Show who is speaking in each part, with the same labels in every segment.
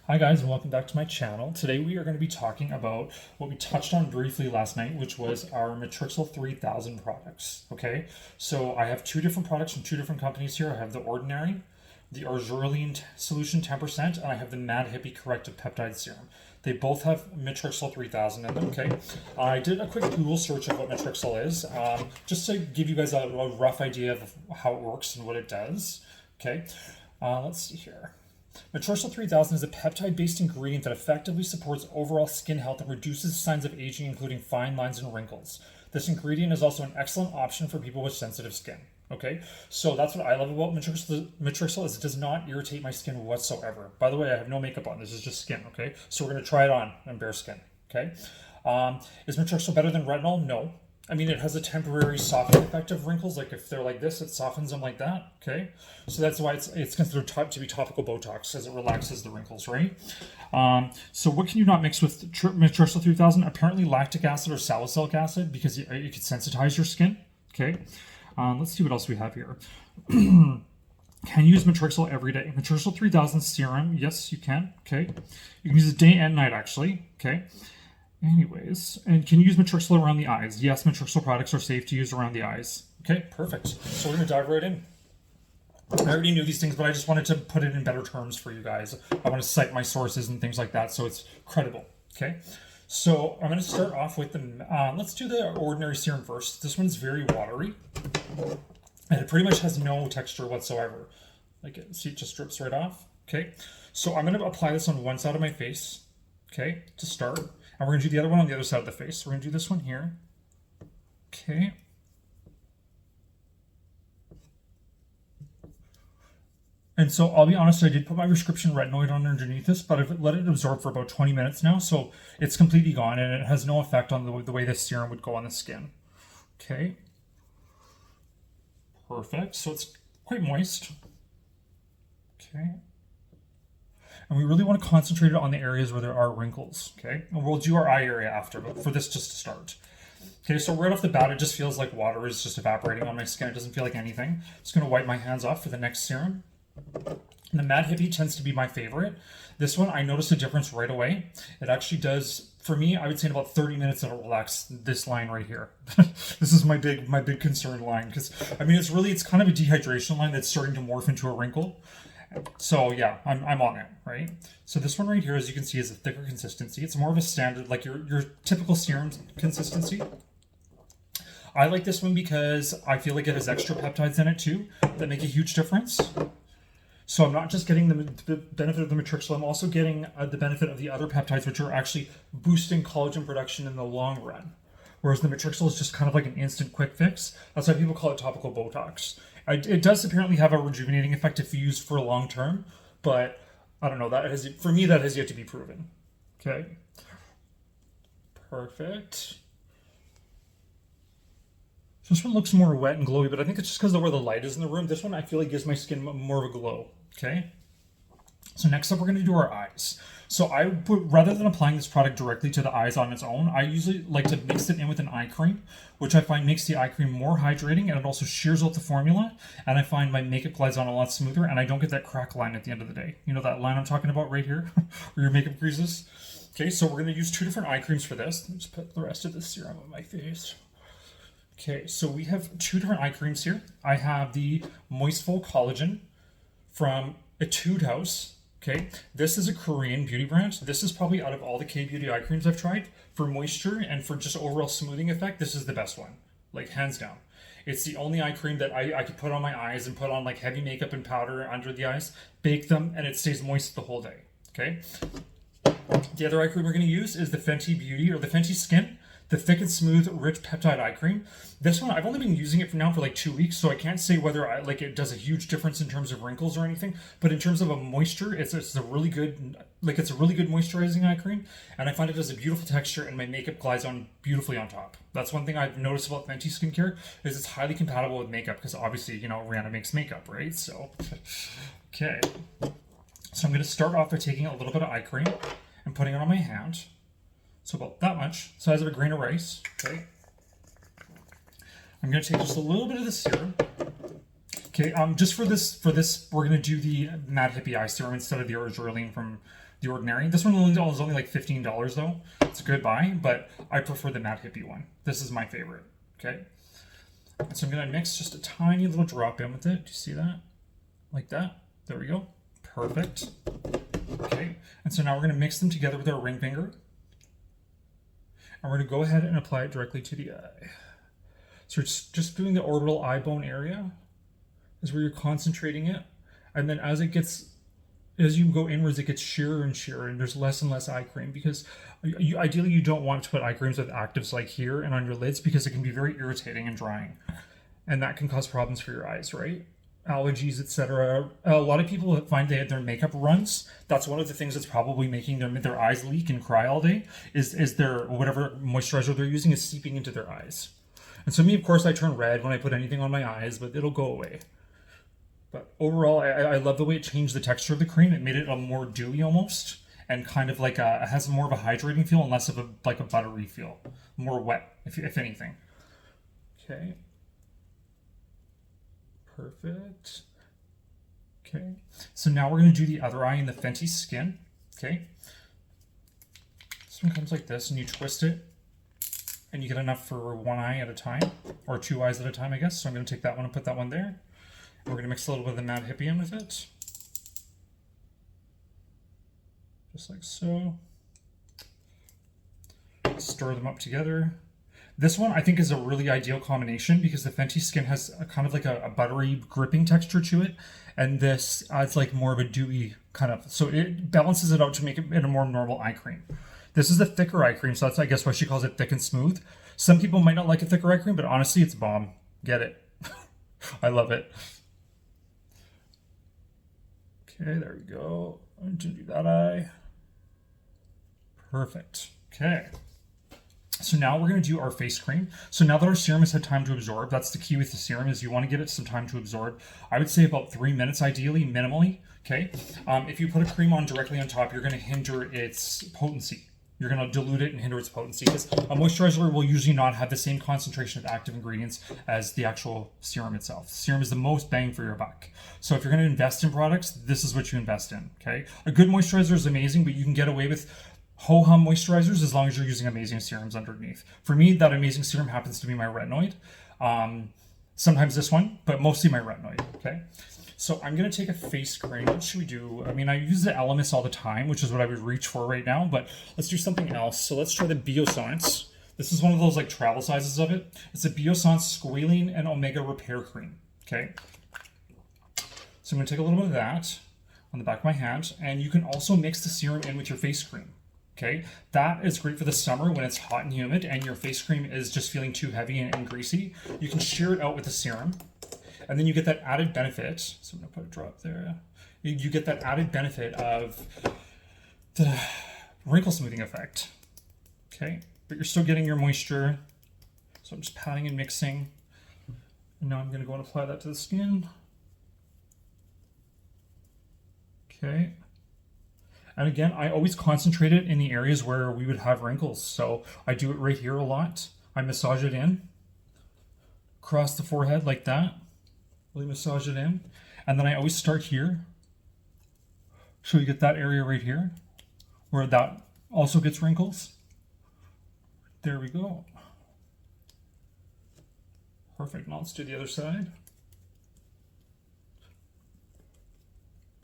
Speaker 1: Hi guys, and welcome back to my channel. Today we are going to be talking about what we touched on briefly last night, which was our Matrixel 3000 products. Okay, so I have two different products from two different companies here. I have the Ordinary, the Arzurline Solution 10%, and I have the Mad Hippie Corrective Peptide Serum. They both have Matrixel 3000 in them. Okay, I did a quick Google search of what Matrixel is, just to give you guys a rough idea of how it works and what it does. Okay, let's see here. Matrixel 3000 is a peptide-based ingredient that effectively supports overall skin health and reduces signs of aging, including fine lines and wrinkles. This ingredient is also an excellent option for people with sensitive skin. Okay, so that's what I love about Matrixel is it does not irritate my skin whatsoever. By the way, I have no makeup on. This is just skin. Okay, so we're going to try it on bare skin. Okay, is Matrixel better than retinol? No. I mean, it has a temporary softening effect of wrinkles. Like if they're like this, it softens them like that. Okay, so that's why it's considered to be topical Botox, as it relaxes the wrinkles, right? So what can you not mix with Matrixel 3000? Apparently lactic acid or salicylic acid, because it could sensitize your skin. Okay, let's see what else we have here. Can you use Matrixel every day? Matrixel 3000 serum, yes, you can. Okay, you can use it day and night actually. Okay. Anyways, and can you use Matrixel around the eyes? Yes, Matrixel products are safe to use around the eyes. Okay, perfect. So we're going to dive right in. I already knew these things, but I just wanted to put it in better terms for you guys. I want to cite my sources and things like that so it's credible. Okay, so I'm going to start off with let's do the Ordinary serum first. This one's very watery, and it pretty much has no texture whatsoever. Like, see, it just drips right off. Okay, so I'm going to apply this on one side of my face, okay, to start. And we're going to do the other one on the other side of the face. So we're going to do this one here. Okay. And so I'll be honest, I did put my prescription retinoid on underneath this, but I've let it absorb for about 20 minutes now. So it's completely gone and it has no effect on the way this serum would go on the skin. Okay. Perfect. So it's quite moist. Okay. And we really want to concentrate it on the areas where there are wrinkles, okay? And we'll do our eye area after, but for this just to start. Okay, so right off the bat, it just feels like water is just evaporating on my skin. It doesn't feel like anything. Just going to wipe my hands off for the next serum. And the Mad Hippie tends to be my favorite. This one, I noticed a difference right away. It actually does, for me, I would say in about 30 minutes, it'll relax this line right here. This is my big concern line, because, I mean, it's kind of a dehydration line that's starting to morph into a wrinkle. So yeah, I'm on it, right? So this one right here, as you can see, is a thicker consistency. It's more of a standard, like your typical serum consistency. I like this one because I feel like it has extra peptides in it too that make a huge difference. So I'm not just getting the benefit of the Matrixel, I'm also getting the benefit of the other peptides, which are actually boosting collagen production in the long run. Whereas the Matrixel is just kind of like an instant quick fix. That's why people call it topical Botox. It does apparently have a rejuvenating effect if used for long term, but I don't know. For me, that has yet to be proven. Okay. Perfect. So this one looks more wet and glowy, but I think it's just because of where the light is in the room. This one I feel like gives my skin more of a glow. Okay. So next up, we're going to do our eyes. So rather than applying this product directly to the eyes on its own, I usually like to mix it in with an eye cream, which I find makes the eye cream more hydrating, and it also shears out the formula, and I find my makeup glides on a lot smoother, and I don't get that crack line at the end of the day. You know that line I'm talking about right here, where your makeup creases? Okay, so we're going to use two different eye creams for this. Let's put the rest of the serum on my face. Okay, so we have two different eye creams here. I have the Moistful Collagen from Etude House. Okay, this is a Korean beauty brand. This is probably, out of all the K-beauty eye creams I've tried, for moisture and for just overall smoothing effect, this is the best one, like hands down. It's the only eye cream that I could put on my eyes and put on like heavy makeup and powder under the eyes, bake them, and it stays moist the whole day. Okay. The other eye cream we're going to use is the Fenty Beauty, or the Fenty Skin, the Thick and Smooth Rich Peptide Eye Cream. This one, I've only been using it for like 2 weeks, so I can't say whether it does a huge difference in terms of wrinkles or anything. But in terms of a moisture, it's a really good moisturizing eye cream, and I find it has a beautiful texture, and my makeup glides on beautifully on top. That's one thing I've noticed about Fenty skincare, is it's highly compatible with makeup, because obviously, you know, Rihanna makes makeup, right? So, okay. So I'm going to start off by taking a little bit of eye cream and putting it on my hand. So about that much, size of a grain of rice. Okay. I'm going to take just a little bit of the serum. Okay, just for this, we're gonna do the Mad Hippie Eye Serum instead of the Orgeline from The Ordinary. This one is only like $15 though. It's a good buy, but I prefer the Mad Hippie one. This is my favorite. Okay, so I'm gonna mix just a tiny little drop in with it. Do you see that? Like that. There we go. Perfect. Okay, and so now we're gonna mix them together with our ring finger, and we're gonna go ahead and apply it directly to the eye. So it's just doing the orbital eye bone area is where you're concentrating it, and then as you go inwards, it gets sheerer and sheerer, and there's less and less eye cream, because ideally you don't want to put eye creams with actives like here and on your lids, because it can be very irritating and drying, and that can cause problems for your eyes, right? Allergies, etc. A lot of people find they had their makeup runs. That's one of the things that's probably making their eyes leak and cry all day, is their whatever moisturizer they're using is seeping into their eyes. And so me, of course, I turn red when I put anything on my eyes, but it'll go away. But overall, I love the way it changed the texture of the cream. It made it a more dewy almost, and kind of like it has more of a hydrating feel and less of a buttery feel. More wet, if anything. Okay. Perfect. Okay. So now we're going to do the other eye in the Fenty Skin. Okay. This one comes like this, and you twist it, and you get enough for one eye at a time, or two eyes at a time, I guess. So I'm going to take that one and put that one there. We're going to mix a little bit of the Mad Hippie in with it. Just like so. Stir them up together. This one I think is a really ideal combination, because the Fenty Skin has a kind of like a buttery gripping texture to it, and this adds like more of a dewy kind of, so it balances it out to make it a more normal eye cream. This is a thicker eye cream, so that's I guess why she calls it thick and smooth. Some people might not like a thicker eye cream, but honestly it's bomb. Get it. I love it. Okay, there we go. I'm going to do that eye. Perfect. Okay. So now we're going to do our face cream. So now that our serum has had time to absorb, that's the key with the serum, is you want to give it some time to absorb. I would say about 3 minutes ideally, minimally. Okay. If you put a cream on directly on top, you're going to hinder its potency. You're going to dilute it and hinder its potency, because a moisturizer will usually not have the same concentration of active ingredients as the actual serum itself. Serum is the most bang for your buck. So if you're going to invest in products, this is what you invest in. Okay. A good moisturizer is amazing, but you can get away with ho-hum moisturizers as long as you're using amazing serums underneath. For me, that amazing serum happens to be my retinoid. Sometimes this one, but mostly my retinoid. Okay. So I'm going to take a face cream. What should we do? I mean, I use the Elemis all the time, which is what I would reach for right now, but let's do something else. So let's try the Biossance. This is one of those like travel sizes of it. It's a Biossance Squalene and Omega Repair Cream. Okay. So I'm going to take a little bit of that on the back of my hand, and you can also mix the serum in with your face cream. Okay, that is great for the summer when it's hot and humid and your face cream is just feeling too heavy and greasy. You can shear it out with the serum, and then you get that added benefit. So I'm gonna put a drop there. You get that added benefit of the wrinkle smoothing effect. Okay, but you're still getting your moisture. So I'm just patting and mixing. And now I'm gonna go and apply that to the skin. Okay. And again, I always concentrate it in the areas where we would have wrinkles. So I do it right here a lot. I massage it in, across the forehead like that. Really massage it in. And then I always start here. So you get that area right here, where that also gets wrinkles. There we go. Perfect. Now let's do the other side.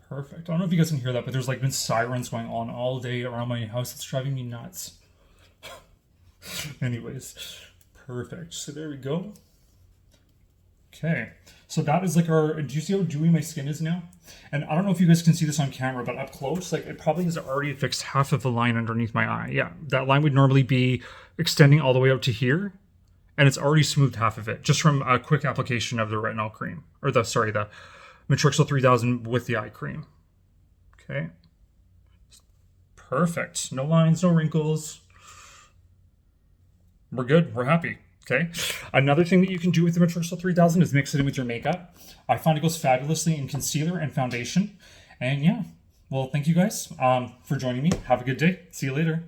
Speaker 1: Perfect. I don't know if you guys can hear that, but there's like been sirens going on all day around my house. It's driving me nuts. Anyways, perfect. So there we go. Okay. So that is like our, do you see how dewy my skin is now? And I don't know if you guys can see this on camera, but up close, like it probably has already fixed half of the line underneath my eye. Yeah, that line would normally be extending all the way out to here. And it's already smoothed half of it just from a quick application of the retinol cream, or the Matrixyl 3000 with the eye cream. Okay. Perfect. No lines, no wrinkles. We're good. We're happy. Okay. Another thing that you can do with the Matrixyl 3000 is mix it in with your makeup. I find it goes fabulously in concealer and foundation. And yeah, well, thank you guys for joining me. Have a good day. See you later.